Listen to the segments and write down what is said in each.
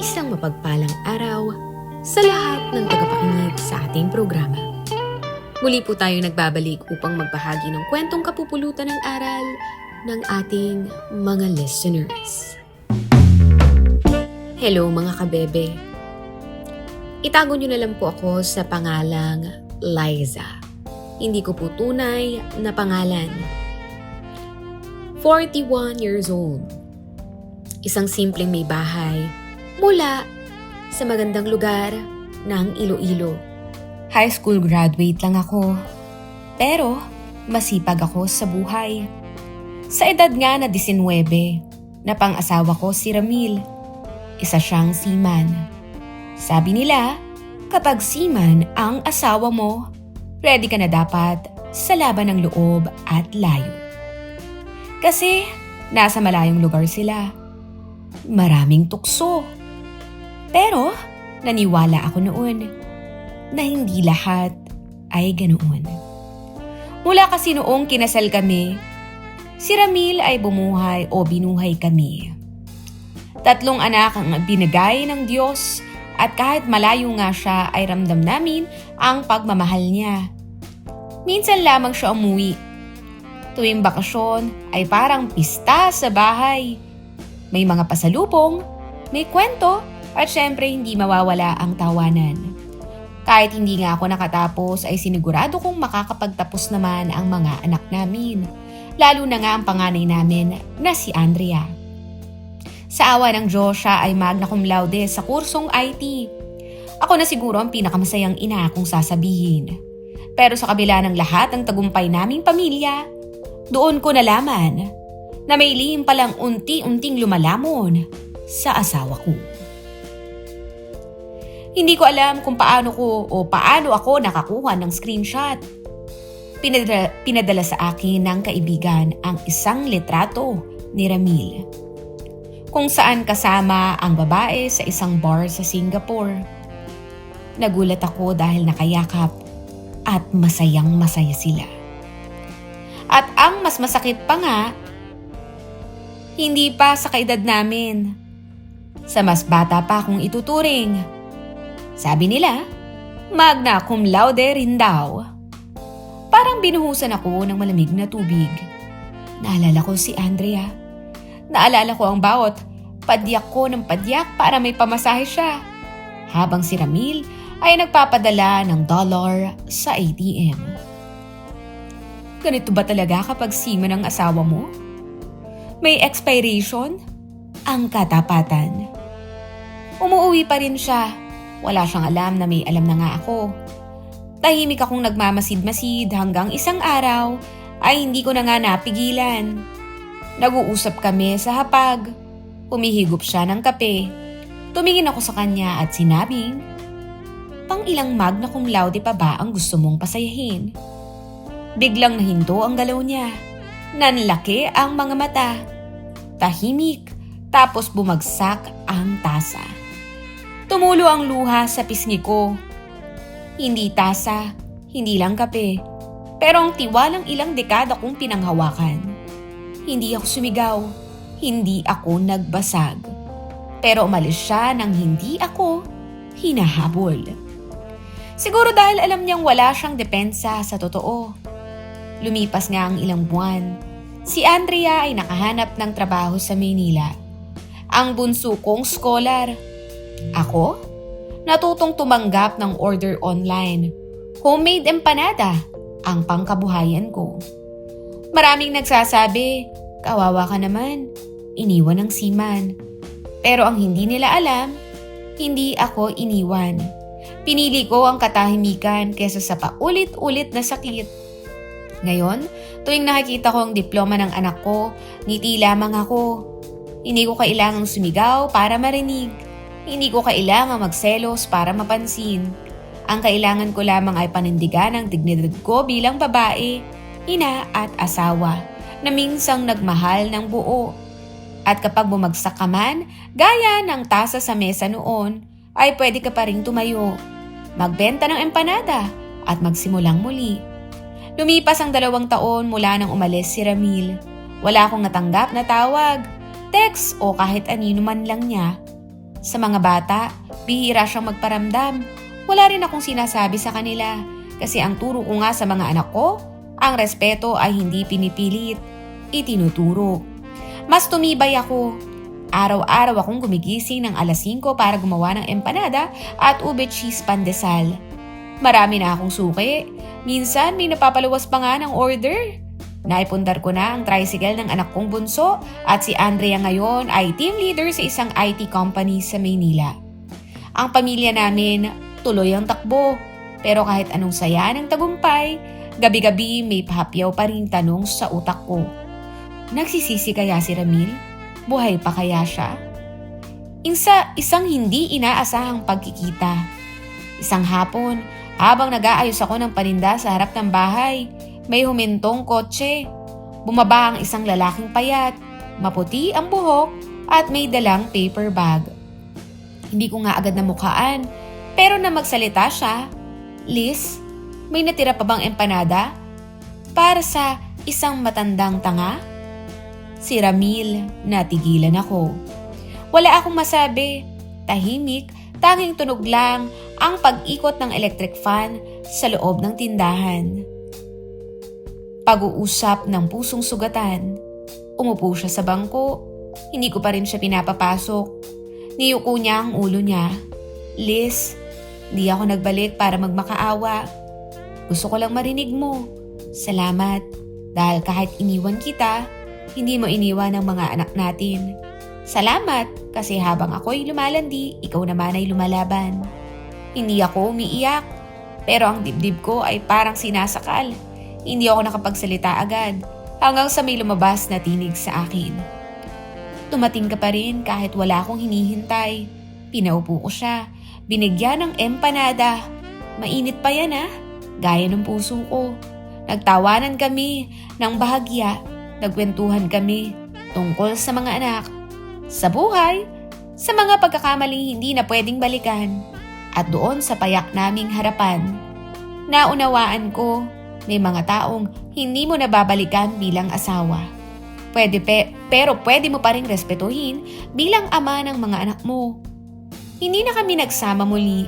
Isang mapagpalang araw sa lahat ng tagapakinig sa ating programa. Muli po tayo nagbabalik upang magbahagi ng kwentong kapupulutan ng aral ng ating mga listeners. Hello mga kabebe. Itago nyo na lang po ako sa pangalang Liza. Hindi ko po tunay na pangalan. 41 years old. Isang simpleng may bahay mula sa magandang lugar ng Iloilo. High school graduate lang ako, pero masipag ako sa buhay. Sa edad nga na 19, napang-asawa ko si Ramil. Isa siyang seaman. Sabi nila, kapag seaman ang asawa mo, ready ka na dapat sa laban ng loob at layo. Kasi nasa malayong lugar sila. Maraming tukso. Pero naniwala ako noon na hindi lahat ay ganoon. Mula kasi noong kinasal kami, si Ramil ay bumuhay o binuhay kami. 3 anak ang binigay ng Diyos at kahit malayo nga siya ay ramdam namin ang pagmamahal niya. Minsan lamang siya umuwi. Tuwing bakasyon ay parang pista sa bahay. May mga pasalubong, may kwento at syempre hindi mawawala ang tawanan. Kahit hindi nga ako nakatapos ay sinigurado kong makakapagtapos naman ang mga anak namin. Lalo na nga ang panganay namin na si Andrea. Sa awa ng Diyos siya ay magna cum laude sa kursong IT. Ako na siguro ang pinakamasayang ina kung sasabihin. Pero sa kabila ng lahat ng tagumpay naming pamilya, doon ko nalaman na may lihim palang unti-unting lumalamon sa asawa ko. Hindi ko alam kung paano ako nakakuha ng screenshot. Pinadala sa akin ng kaibigan ang isang litrato ni Ramil, kung saan kasama ang babae sa isang bar sa Singapore. Nagulat ako dahil nakayakap at masayang-masaya sila. At ang mas masakit pa nga, hindi pa sa kaedad namin. Sa mas bata pa akong ituturing. Sabi nila, magna cum laude rin daw. Parang binuhusan ako ng malamig na tubig. Naalala ko si Andrea. Naalala ko ang bawat padyak ko ng padyak para may pamasahe siya. Habang si Ramil ay nagpapadala ng dollar sa ATM. Ganito ba talaga kapag seaman ang asawa mo? May expiration? Ang katapatan. Umuuwi pa rin siya. Wala siyang alam na may alam na nga ako. Tahimik akong nagmamasid-masid hanggang isang araw ay hindi ko na nga napigilan. Nag-uusap kami sa hapag. Humihigop siya ng kape. Tumingin ako sa kanya at sinabing, pang ilang magna cum laude pa ba ang gusto mong pasayahin? Biglang nahinto ang galaw niya. Nanlaki ang mga mata. Tahimik, tapos bumagsak ang tasa. Tumulo ang luha sa pisngi ko. Hindi tasa, hindi lang kape, pero ang tiwalang ilang dekada kong pinanghawakan. Hindi ako sumigaw, hindi ako nagbasag. Pero umalis siya nang hindi ako hinahabol. Siguro dahil alam niyang wala siyang depensa sa totoo. Lumipas nga ang ilang buwan. Si Andrea ay nakahanap ng trabaho sa Maynila. Ang bunso kong scholar. Ako? Natutong tumanggap ng order online. Homemade empanada ang pangkabuhayan ko. Maraming nagsasabi, kawawa ka naman, iniwan ng seaman. Pero ang hindi nila alam, hindi ako iniwan. Pinili ko ang katahimikan kesa sa paulit-ulit na sakit. Ngayon, tuwing nakikita ko ang diploma ng anak ko, ngiti lamang ako. Hindi ko kailangang sumigaw para marinig. Hindi ko kailangang magselos para mapansin. Ang kailangan ko lamang ay panindigan ang dignidad ko bilang babae, ina at asawa na minsang nagmahal ng buo. At kapag bumagsak ka man, gaya ng tasa sa mesa noon, ay pwede ka pa ring tumayo, magbenta ng empanada at magsimulang muli. Lumipas ang 2 taon mula nang umalis si Ramil. Wala akong natanggap na tawag, text o kahit anino man lang niya. Sa mga bata, bihira siyang magparamdam. Wala rin akong sinasabi sa kanila kasi ang turo ko nga sa mga anak ko, ang respeto ay hindi pinipilit, itinuturo. Mas tumibay ako. Araw-araw akong gumigising ng alas 5 para gumawa ng empanada at ube cheese pandesal. Marami na akong suki. Minsan may napapaluwas pa nga ng order. Naipundar ko na ang tricycle ng anak kong bunso at si Andrea ngayon ay team leader sa isang IT company sa Maynila. Ang pamilya namin tuloy ang takbo. Pero kahit anong saya ng tagumpay, gabi-gabi may pahapyaw pa ring tanong sa utak ko. Nagsisisi kaya si Ramil? Buhay pa kaya siya? Isang hindi inaasahang pagkikita. Isang hapon, habang nag-aayos ako ng paninda sa harap ng bahay, may humintong kotse. Bumaba ang isang lalaking payat, maputi ang buhok at may dalang paper bag. Hindi ko nga agad namukhaan, pero na magsalita siya, "Liz, may natira pa bang empanada? Para sa isang matandang tanga?" Si Ramil, natigilan ako. Wala akong masabi. Tahimik, tanging tunog lang ang pag-ikot ng electric fan sa loob ng tindahan. Pag-uusap ng pusong sugatan. Umupo siya sa bangko. Hindi ko pa rin siya pinapapasok. Niyuko niya ang ulo niya. "Liz, di ako nagbalik para magmakaawa. Gusto ko lang marinig mo. Salamat dahil kahit iniwan kita, hindi mo iniwan ang mga anak natin. Salamat kasi habang ako'y lumalandi, ikaw naman ay lumalaban." Hindi ako umiiyak, pero ang dibdib ko ay parang sinasakal. Hindi ako nakapagsalita agad hanggang sa may lumabas na tinig sa akin. "Tumating ka pa rin kahit wala akong hinihintay." Pinaupo ko siya, binigyan ng empanada. "Mainit pa yan gaya ng puso ko." Nagtawanan kami ng bahagya. Nagkwentuhan kami tungkol sa mga anak, sa buhay, sa mga pagkakamaling hindi na pwedeng balikan, at doon sa payak naming harapan. Naunawaan ko, may mga taong hindi mo nababalikan bilang asawa. Pero pwede mo pa rin respetuhin bilang ama ng mga anak mo. Hindi na kami nagsama muli,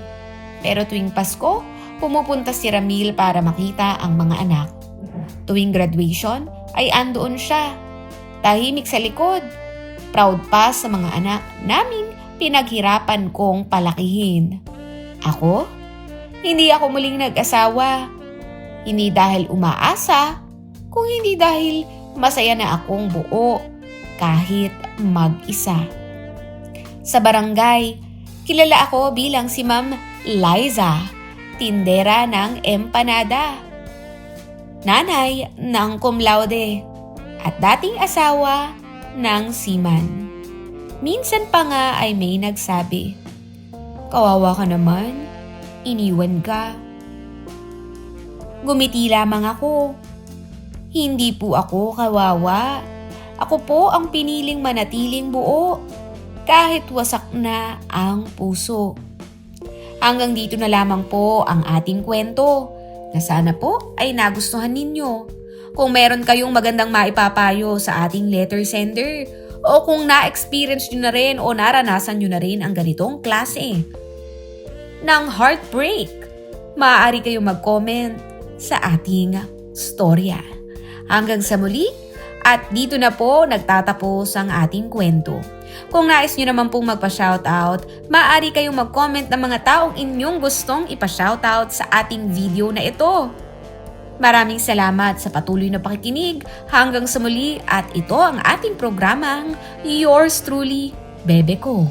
pero tuwing Pasko, pumupunta si Ramil para makita ang mga anak. Tuwing graduation, ay andoon siya, tahimik sa likod, proud pa sa mga anak naming pinaghirapan kong palakihin. Ako? Hindi ako muling nag-asawa. Hindi dahil umaasa, kung hindi dahil masaya na akong buo, kahit mag-isa. Sa barangay, kilala ako bilang si Ma'am Liza, tindera ng empanada. Nanay ng cum laude at dating asawa ng seaman. Minsan pa nga ay may nagsabi, "Kawawa ka naman, iniwan ka." Gumiti lamang ako. Hindi po ako kawawa. Ako po ang piniling manatiling buo kahit wasak na ang puso. Hanggang dito na lamang po ang ating kwento. Na sana po ay nagustuhan ninyo. Kung meron kayong magandang maipapayo sa ating letter sender o kung na-experience nyo na rin o naranasan nyo na rin ang ganitong klase ng heartbreak, maaari kayong mag-comment sa ating storya. Hanggang sa muli at dito na po nagtatapos ang ating kwento. Kung nais nyo naman pong magpa-shoutout, maaari kayong mag-comment ng mga taong inyong gustong ipa-shoutout sa ating video na ito. Maraming salamat sa patuloy na pakikinig hanggang sa muli at ito ang ating programang Yours Truly, Bebe Ko.